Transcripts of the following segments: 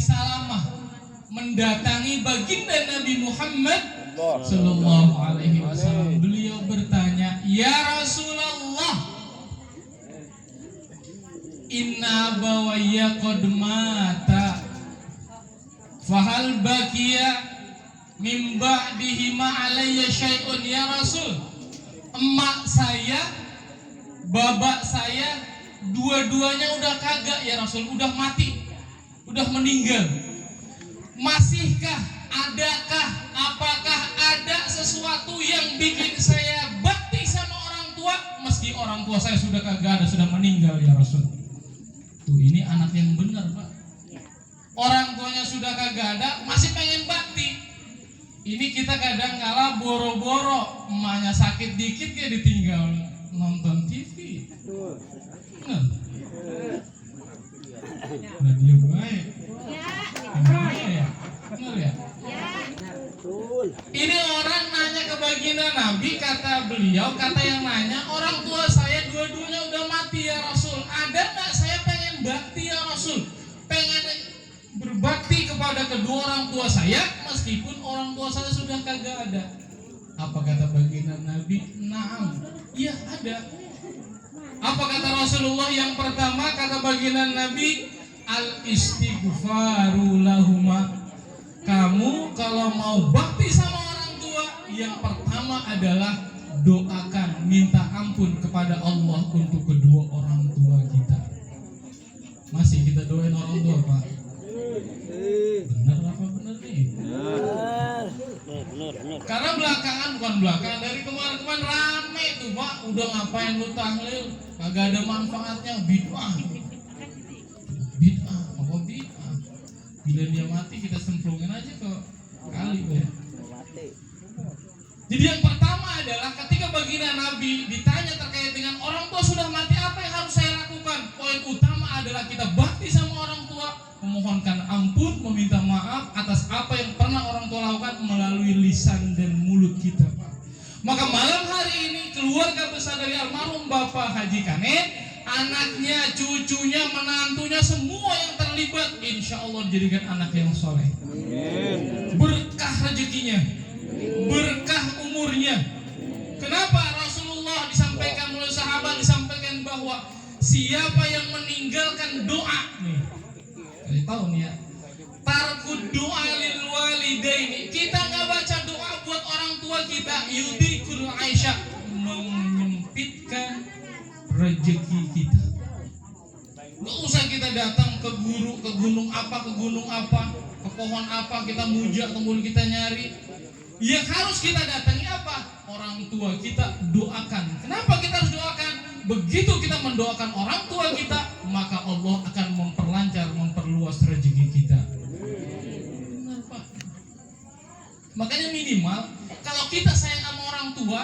salamah mendatangi baginda Nabi Muhammad sallallahu alaihi wasallam. Beliau bertanya, "Ya Rasulullah, inna abawayya qad mata, fahal baqiya min ba'dihi ma alayya syai'un ya Rasul?" Emak saya, babak saya, dua-duanya udah kagak ya Rasul, udah mati, udah meninggal. Masihkah, adakah, apakah ada sesuatu yang bikin saya bakti sama orang tua meski orang tua saya sudah kagak ada, sudah meninggal ya Rasul? Tuh, ini anak yang benar, Pak. Orang tuanya sudah kagak ada, masih pengen bakti. Ini kita kadang kala boro-boro, emaknya sakit dikit ya ditinggal nonton TV. Nah, dia baik. Ya. Benar ya? Ini orang nanya ke baginda Nabi, kata beliau, kata yang nanya, orang tua saya dua-duanya udah mati ya Rasul. Ada nggak saya pengen bakti ya Rasul? Pengen berbakti kepada kedua orang tua saya meskipun orang tua saya sudah kagak ada. Apa kata baginda Nabi? Naam, iya ada. Apa kata Rasulullah yang pertama? Kata baginda Nabi, al-istighfaru lahuma. Kamu kalau mau bakti sama orang tua, yang pertama adalah doakan, minta ampun kepada Allah untuk kedua orang tua kita. Masih kita doain orang tua, Pak? Benar apa benar nih? Benar. Karena belakangan, bukan belakangan, dari kemarin-kemarin rame tuh, Pak. Udah ngapain lu tahlil? Kagak ada manfaatnya, bid'ah. Bid'ah, apa bid'ah? Bila dia mati kita semplungin aja ke kali, ya. Jadi yang pertama adalah ketika baginda Nabi ditanya terkait dengan orang tua sudah mati, apa yang harus saya lakukan? Poin utama adalah kita bakti sama orang tua, memohonkan ampun, meminta maaf atas apa yang pernah orang tua lakukan melalui lisan dan mulut kita, Pak. Maka malam hari ini keluarga besar dari almarhum Bapak Haji Kanet, anaknya, cucunya, menantunya, semua yang terlibat, insya Allah dijadikan anak yang soleh. Berkah rezekinya, berkah umurnya. Kenapa Rasulullah disampaikan oleh sahabat, disampaikan bahwa siapa yang meninggalkan doa nih, kalian tahu nih ya, tarkud doa lil walidaini, kita nggak baca doa buat orang tua kita, yudikul Aisyah, menyempitkan rezeki kita. Nggak usah kita datang ke guru, ke gunung apa, ke pohon apa, kita muja, kemudian kita nyari. Yang harus kita datangi apa? Orang tua kita, doakan. Kenapa kita harus doakan? Begitu kita mendoakan orang tua kita, maka Allah akan memperlancar, memperluas rezeki kita. Benar, Pak. Makanya minimal kalau kita sayang sama orang tua,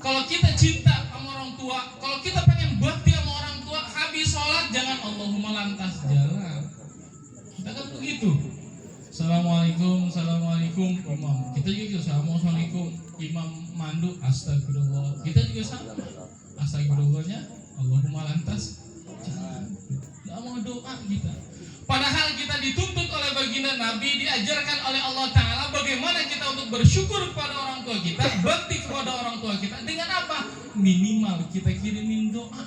kalau kita cinta sama orang tua, kalau kita pengen bakti sama orang tua, habis sholat jangan Allahumma lantas jalan. Kita kan begitu. Assalamualaikum, assalamualaikum, imam. Kita juga assalamualaikum, imam mandu, astagfirullah. Kita juga sama. Astagfirullahnya, Allahumma lantas jalan. Gak mau doa kita. Padahal kita dituntut oleh baginda Nabi, diajarkan oleh Allah Ta'ala bagaimana kita untuk bersyukur kepada orang tua kita, bakti kepada orang tua kita. Dengan apa? Minimal kita kirimin doa.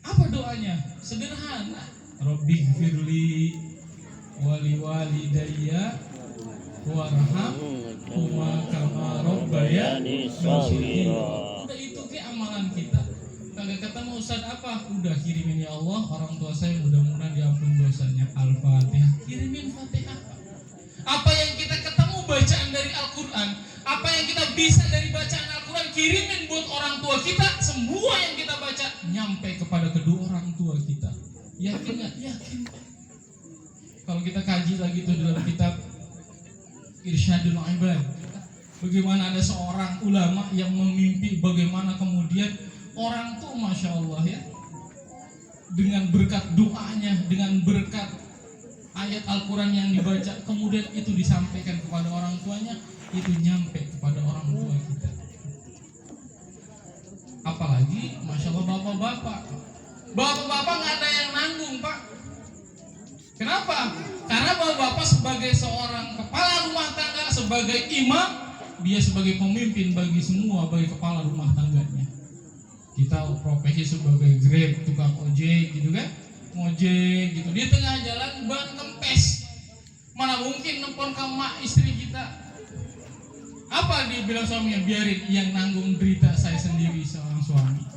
Apa doanya? Sederhana. Rabbighfirli wali walidayya warhamhuma kama rabbayani shaghira. Udah itu ke amalan kita. Kagak ketemu Ustaz apa? Udah kirimin ya Allah, orang tua saya mudah-mudahan diampun dosanya. Al-Fatihah, kirimin Fatihah. Apa yang kita ketemu bacaan dari Al-Quran, apa yang kita bisa dari bacaan Al-Quran, kirimin buat orang tua kita. Semua yang kita baca nyampe kepada kedua orang tua kita. Yakin nggak? Yakin. Kalau kita kaji lagi tuh dalam kitab Irsyadul Ibad, bagaimana ada seorang ulama yang memimpi bagaimana kemudian orang tuh Masya Allah ya, dengan berkat doanya, dengan berkat ayat Al-Quran yang dibaca, kemudian itu disampaikan kepada orang tuanya, itu nyampe kepada orang tua kita. Apalagi Masya Allah bapak-bapak nggak ada yang nanggung, Pak. Kenapa? Karena bapak sebagai seorang kepala rumah tangga, sebagai imam, dia sebagai pemimpin bagi semua, bagi kepala rumah tangganya. Kita profesi sebagai Grab, tukang ojek gitu kan, ngojek gitu, di tengah jalan ban kempes, mana mungkin nelpon ke mak istri kita. Apa dia bilang suaminya? Biarin, yang nanggung derita saya sendiri seorang suami.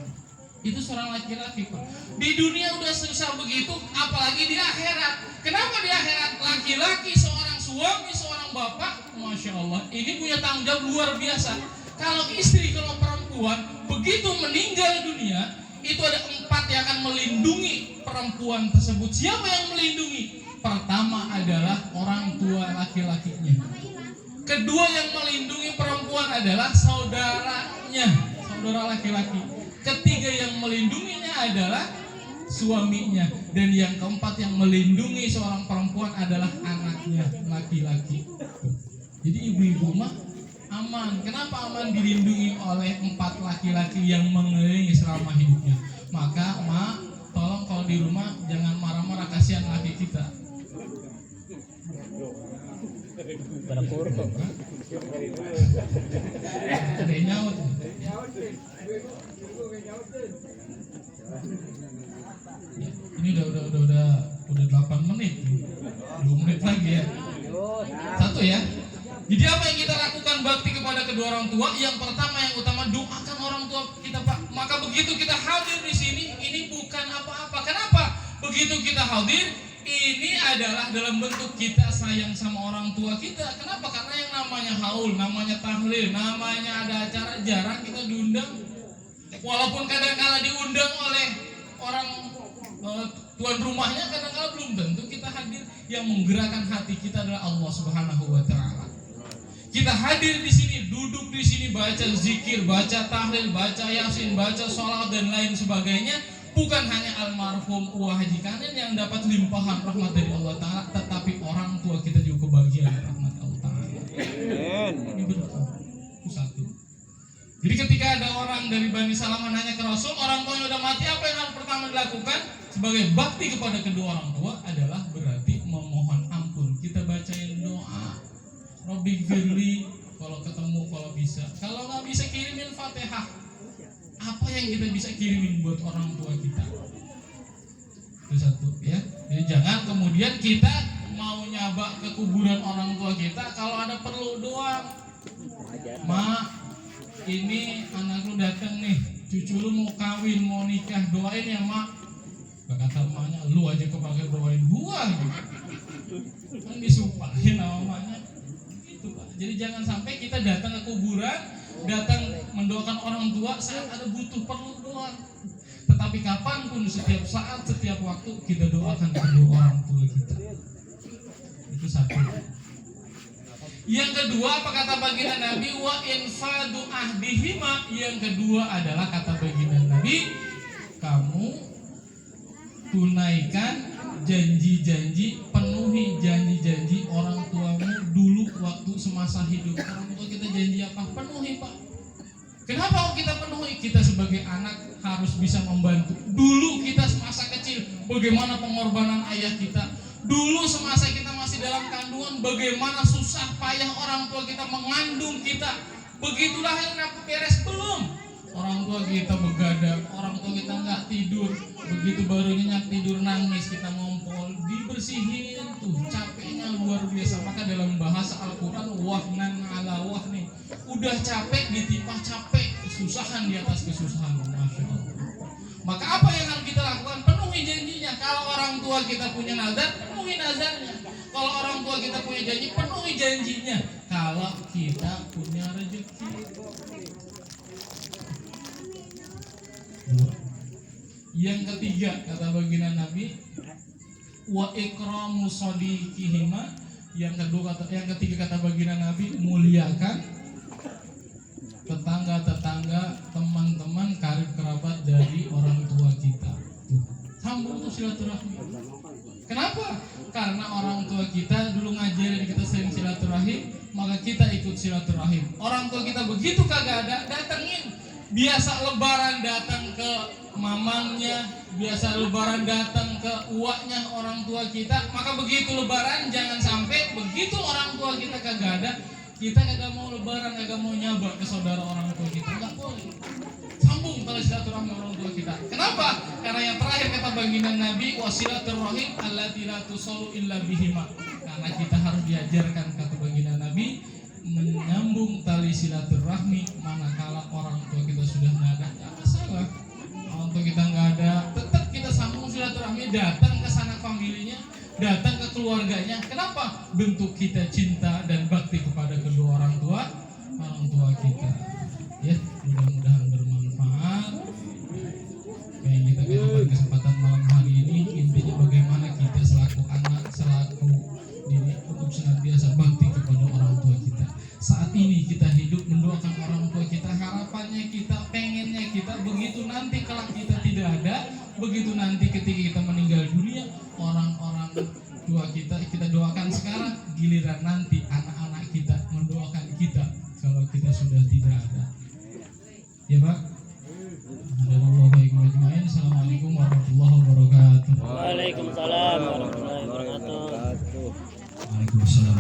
Itu seorang laki-laki, Pak. Di dunia udah susah begitu, apalagi di akhirat. Kenapa di akhirat? Laki-laki, seorang suami, seorang bapak, Masya Allah, ini punya tanggung jawab luar biasa. Kalau istri, kalau perempuan begitu meninggal dunia, itu ada 4 yang akan melindungi perempuan tersebut. Siapa yang melindungi? Pertama adalah orang tua laki-lakinya. Kedua yang melindungi perempuan adalah saudaranya, saudara laki-laki. Ketiga yang melindunginya adalah suaminya. Dan yang keempat yang melindungi seorang perempuan adalah anaknya laki-laki. Jadi ibu-ibu mah aman. Kenapa aman? Dilindungi oleh 4 laki-laki yang mengelilingi selama hidupnya. Maka mak, tolong kalau di rumah jangan marah-marah, kasihan laki kita. Berapur tuh. Ada yang nyaut. Ini udah 8 menit. 2 menit lagi ya. 1 ya. Jadi apa yang kita lakukan bakti kepada kedua orang tua? Yang pertama, yang utama, doakan orang tua kita, Pak. Maka begitu kita hadir di sini, ini bukan apa-apa. Kenapa? Begitu kita hadir, ini adalah dalam bentuk kita sayang sama orang tua kita. Kenapa? Karena yang namanya haul, namanya tahlil, namanya ada acara, jarang kita diundang. Walaupun kadang-kala diundang oleh orang tuan rumahnya, kadang-kala belum tentu kita hadir. Yang menggerakkan hati kita adalah Allah Subhanahu wa Ta'ala. Kita hadir di sini, duduk di sini, baca zikir, baca tahlil, baca yasin, baca sholat dan lain sebagainya. Bukan hanya almarhum Uwah Haji Kanen yang dapat limpahan rahmat dari Allah Ta'ala, tetapi orang tua kita juga kebagian rahmat Allah Ta'ala. Ini betul. Itu 1. Jadi ketika ada orang dari Bani Salamah nanya ke Rasul, orang tuanya udah mati, apa yang harus pertama dilakukan? Sebagai bakti kepada kedua orang tua adalah berarti memohon ampun. Kita bacain doa Robbi Firli kalau ketemu, kalau bisa. Kalau nggak bisa, kirimin Fatihah. Apa yang kita bisa kirimin buat orang tua kita? Itu 1 ya. Jadi jangan kemudian kita mau nyabak ke kuburan orang tua kita kalau ada perlu doang. Mak, ini anak lu datang nih, cucu lu mau kawin, mau nikah, doain ya mak. Kata emaknya, lu aja kepake doain gua gitu. Kan disumpahin sama emaknya. Jadi jangan sampai kita datang ke kuburan, datang mendoakan orang tua saat ada butuh perlu doa. Tetapi kapanpun, setiap saat, setiap waktu kita doakan kedua orang tua kita. Itu 1. Yang kedua, apa kata baginda Nabi? Wa infadu ahdihima. Yang kedua adalah kata baginda Nabi, kamu tunaikan janji-janji, penuhi janji-janji orang tuamu dulu waktu semasa hidup. Orang tua kita janji apa? Penuhi, Pak. Kenapa kita penuhi? Kita sebagai anak harus bisa membantu. Dulu kita semasa kecil, bagaimana pengorbanan ayah kita. Dulu semasa kita masih dalam kandungan, bagaimana susah payah orang tua kita mengandung kita. Begitu lahir beres belum? Orang tua kita begadang, orang tua kita nggak tidur. Begitu baru nyenyak tidur nangis, kita ngompol, dibersihin tuh, capeknya luar biasa. Maka dalam bahasa Al-Quran, wahnan ala wahni, udah capek ditimpa capek, kesusahan di atas kesusahan. Masya Allah. Maka apa yang harus kita lakukan? Penuhi janjinya. Kalau orang tua kita punya nazar, penuhi nazarnya. Kalau orang tua kita punya janji, penuhi janjinya. Kalau kita punya rezeki. Yang ketiga, kata baginda Nabi, wa ikramu shadiqihima. Yang ketiga kata baginda Nabi, muliakan tetangga-tetangga, teman-teman, karib kerabat dari orang tua kita. Sambung tuh silaturahmi. Kenapa? Karena orang tua kita dulu ngajarin kita sering silaturahim, maka kita ikut silaturahim. Orang tua kita begitu kagak ada, datengin. Biasa lebaran datang ke mamangnya, biasa lebaran datang ke uaknya orang tua kita, maka begitu lebaran jangan sampai begitu orang tua kita kagak ada, kita kagak mau lebaran, kagak mau nyaba ke saudara orang tua kita. Enggak boleh. Sambung tali silaturahmi orang tua kita. Kenapa? Karena yang terakhir kata baginda Nabi, wasilaturrahim allati la tusallu illa bihima. Karena kita harus diajarkan kata baginda Nabi menyambung tali silaturahmi manakala orang tua kita sudah nggak ada. Ya masalah. Orang tua kita nggak ada, tetap kita sambung silaturahmi, datang ke sanak familinya, datang ke keluarganya. Kenapa? Bentuk kita cinta dan bakti kepada kedua orang tua kita. Ya, mudah-mudahan bermanfaat. Kayak kita kasih kesempatan malam hari ini, intinya bagaimana kita selaku anak, selaku diri untuk senantiasa bakti kepada orang tua kita. Saat ini kita hidup mendoakan orang tua kita, harapannya kita, pengennya kita, begitu nanti kelak kita tidak ada, begitu nanti ketika kita meninggal dunia, orang-orang tua kita doakan sekarang, giliran nanti anak-anak kita mendoakan kita kalau kita sudah tidak ada. Ya Pak. Assalamualaikum warahmatullahi wabarakatuh. Waalaikumsalam warahmatullahi wabarakatuh. Waalaikumsalam